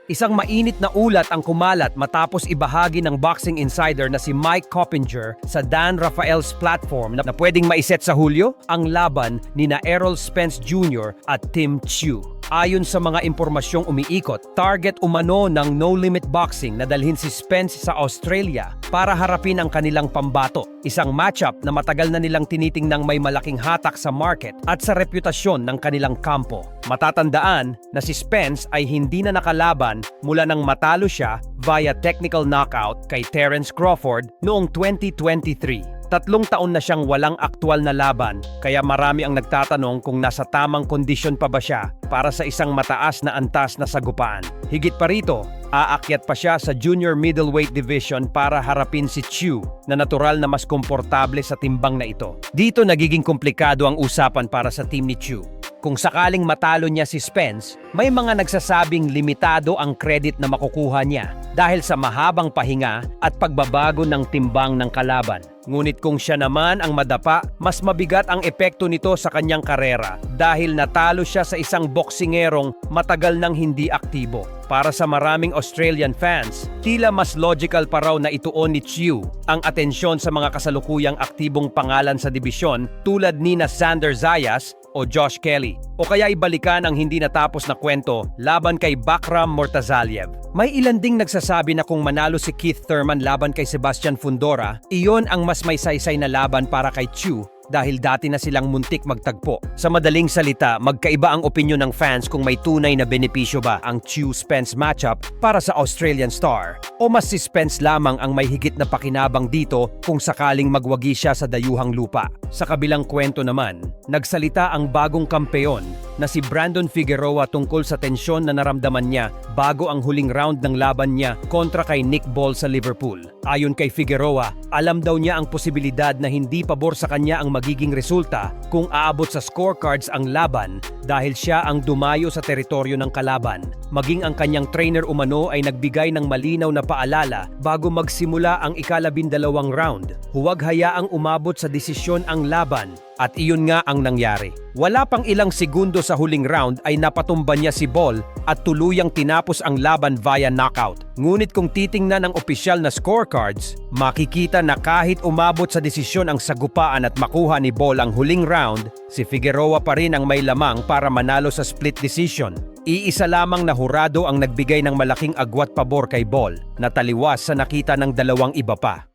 Isang mainit na ulat ang kumalat matapos ibahagi ng boxing insider na si Mike Coppinger sa Dan Rafael's platform na pwedeng maiset sa Hulyo ang laban ni na Errol Spence Jr. at Tim Tszyu. Ayon sa mga impormasyong umiikot, target umano ng No Limit Boxing na dalhin si Spence sa Australia para harapin ang kanilang pambato. Isang matchup na matagal na nilang tinitingnang may malaking hatak sa market at sa reputasyon ng kanilang kampo. Matatandaan na si Spence ay hindi na nakalaban mula nang matalo siya via technical knockout kay Terence Crawford noong 2023. 3 taon na siyang walang aktwal na laban, kaya marami ang nagtatanong kung nasa tamang kondisyon pa ba siya para sa isang mataas na antas na sagupaan. Higit pa rito, aakyat pa siya sa junior middleweight division para harapin si Tszyu na natural na mas komportable sa timbang na ito. Dito nagiging komplikado ang usapan para sa team ni Tszyu. Kung sakaling matalo niya si Spence, may mga nagsasabing limitado ang credit na makukuha niya dahil sa mahabang pahinga at pagbabago ng timbang ng kalaban. Ngunit kung siya naman ang madapa, mas mabigat ang epekto nito sa kanyang karera dahil natalo siya sa isang boksingerong matagal nang hindi aktibo. Para sa maraming Australian fans, tila mas logical pa raw na ituon ni Tszyu ang atensyon sa mga kasalukuyang aktibong pangalan sa dibisyon tulad ni na Xander Zayas o Josh Kelly. O kaya ibalikan ang hindi natapos na kwento laban kay Bakram Murtazaliev. May ilan ding nagsasabi na kung manalo si Keith Thurman laban kay Sebastian Fundora, iyon ang mas may saysay na laban para kay Tszyu dahil dati na silang muntik magtagpo. Sa madaling salita, magkaiba ang opinyon ng fans kung may tunay na benepisyo ba ang Tszyu-Spence matchup para sa Australian star o mas si Spence lamang ang may higit na pakinabang dito kung sakaling magwagi siya sa dayuhang lupa. Sa kabilang kwento naman, nagsalita ang bagong kampeon na si Brandon Figueroa tungkol sa tensyon na naramdaman niya bago ang huling round ng laban niya kontra kay Nick Ball sa Liverpool. Ayon kay Figueroa, alam daw niya ang posibilidad na hindi pabor sa kanya ang magiging resulta kung aabot sa scorecards ang laban dahil siya ang dumayo sa teritoryo ng kalaban. Maging ang kanyang trainer umano ay nagbigay ng malinaw na paalala bago magsimula ang ika-12 round. Huwag hayaang umabot sa desisyon ang laban. At iyon nga ang nangyari. Wala pang ilang segundo sa huling round ay napatumba niya si Ball at tuluyang tinapos ang laban via knockout. Ngunit kung titingnan ng opisyal na scorecards, makikita na kahit umabot sa desisyon ang sagupaan at makuha ni Ball ang huling round, si Figueroa pa rin ang may lamang para manalo sa split decision. Iisa lamang na hurado ang nagbigay ng malaking agwat pabor kay Ball na taliwas sa nakita ng dalawang iba pa.